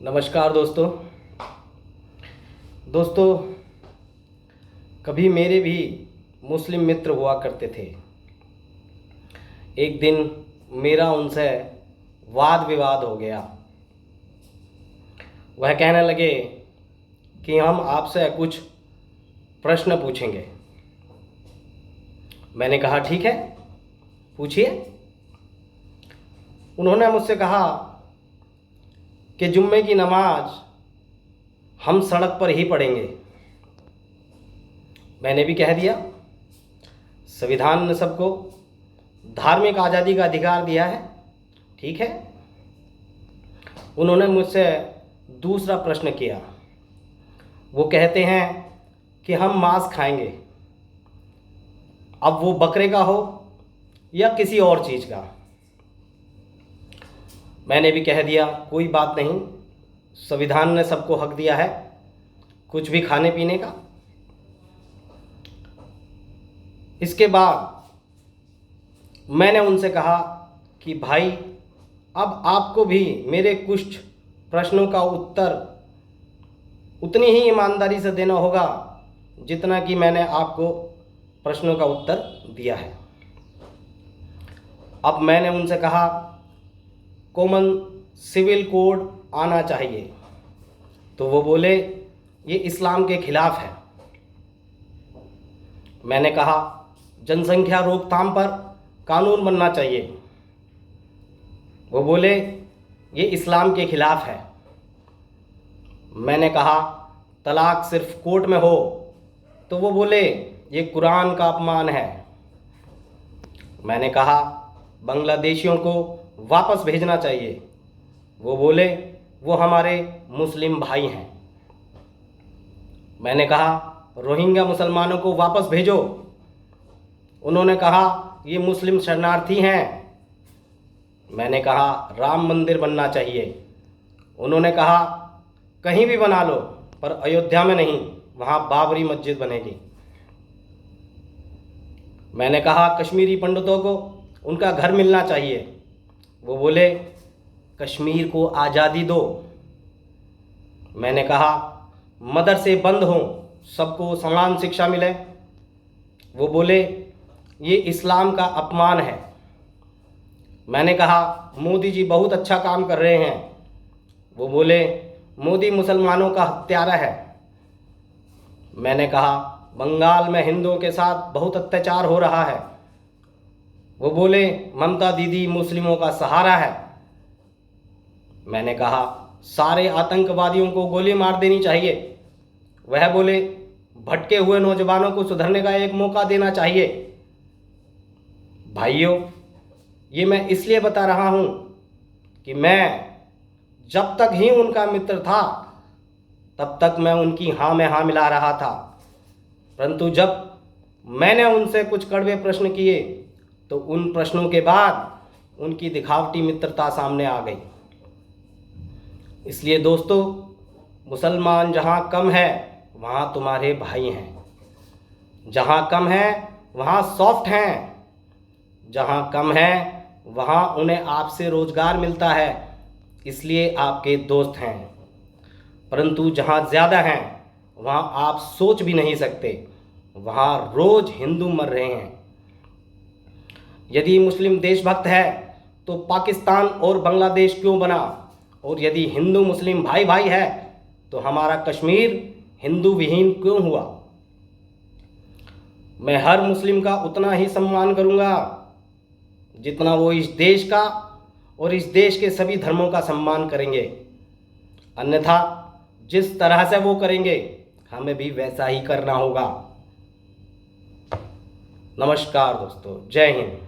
नमस्कार दोस्तों। कभी मेरे भी मुस्लिम मित्र हुआ करते थे। एक दिन मेरा उनसे वाद विवाद हो गया। वह कहने लगे कि हम आपसे कुछ प्रश्न पूछेंगे। मैंने कहा ठीक है, पूछिए। उन्होंने मुझसे कहा कि जुम्मे की नमाज हम सड़क पर ही पढ़ेंगे। मैंने भी कह दिया, संविधान ने सबको धार्मिक आज़ादी का अधिकार दिया है, ठीक है। उन्होंने मुझसे दूसरा प्रश्न किया। वो कहते हैं कि हम मांस खाएंगे, अब वो बकरे का हो या किसी और चीज़ का। मैंने भी कह दिया, कोई बात नहीं, संविधान ने सबको हक दिया है कुछ भी खाने पीने का। इसके बाद मैंने उनसे कहा कि भाई, अब आपको भी मेरे कुछ प्रश्नों का उत्तर उतनी ही ईमानदारी से देना होगा जितना कि मैंने आपको प्रश्नों का उत्तर दिया है। अब मैंने उनसे कहा, कॉमन सिविल कोड आना चाहिए। तो वो बोले ये इस्लाम के खिलाफ है। मैंने कहा जनसंख्या रोकथाम पर कानून बनना चाहिए। वो बोले ये इस्लाम के खिलाफ है। मैंने कहा तलाक सिर्फ कोर्ट में हो। तो वो बोले ये कुरान का अपमान है। मैंने कहा बांग्लादेशियों को वापस भेजना चाहिए। वो बोले वो हमारे मुस्लिम भाई हैं। मैंने कहा रोहिंग्या मुसलमानों को वापस भेजो। उन्होंने कहा ये मुस्लिम शरणार्थी हैं। मैंने कहा राम मंदिर बनना चाहिए। उन्होंने कहा कहीं भी बना लो, पर अयोध्या में नहीं, वहाँ बाबरी मस्जिद बनेगी। मैंने कहा कश्मीरी पंडितों को उनका घर मिलना चाहिए। वो बोले कश्मीर को आज़ादी दो। मैंने कहा मदरसे बंद हों, सबको समान शिक्षा मिले। वो बोले ये इस्लाम का अपमान है। मैंने कहा मोदी जी बहुत अच्छा काम कर रहे हैं। वो बोले मोदी मुसलमानों का हत्यारा है। मैंने कहा बंगाल में हिंदुओं के साथ बहुत अत्याचार हो रहा है। वो बोले ममता दीदी मुस्लिमों का सहारा है। मैंने कहा सारे आतंकवादियों को गोली मार देनी चाहिए। वह बोले भटके हुए नौजवानों को सुधरने का एक मौका देना चाहिए। भाइयों, ये मैं इसलिए बता रहा हूँ कि मैं जब तक ही उनका मित्र था तब तक मैं उनकी हाँ में हाँ मिला रहा था, परंतु जब मैंने उनसे कुछ कड़वे प्रश्न किए तो उन प्रश्नों के बाद उनकी दिखावटी मित्रता सामने आ गई। इसलिए दोस्तों, मुसलमान जहाँ कम है वहाँ तुम्हारे भाई हैं, जहाँ कम है वहाँ सॉफ्ट हैं, जहाँ कम है वहाँ उन्हें आपसे रोज़गार मिलता है, इसलिए आपके दोस्त हैं। परंतु जहाँ ज़्यादा हैं वहाँ आप सोच भी नहीं सकते, वहाँ रोज़ हिंदू मर रहे हैं। यदि मुस्लिम देशभक्त है तो पाकिस्तान और बांग्लादेश क्यों बना? और यदि हिंदू मुस्लिम भाई भाई है तो हमारा कश्मीर हिंदू विहीन क्यों हुआ? मैं हर मुस्लिम का उतना ही सम्मान करूंगा जितना वो इस देश का और इस देश के सभी धर्मों का सम्मान करेंगे। अन्यथा जिस तरह से वो करेंगे हमें भी वैसा ही करना होगा। नमस्कार दोस्तों, जय हिंद।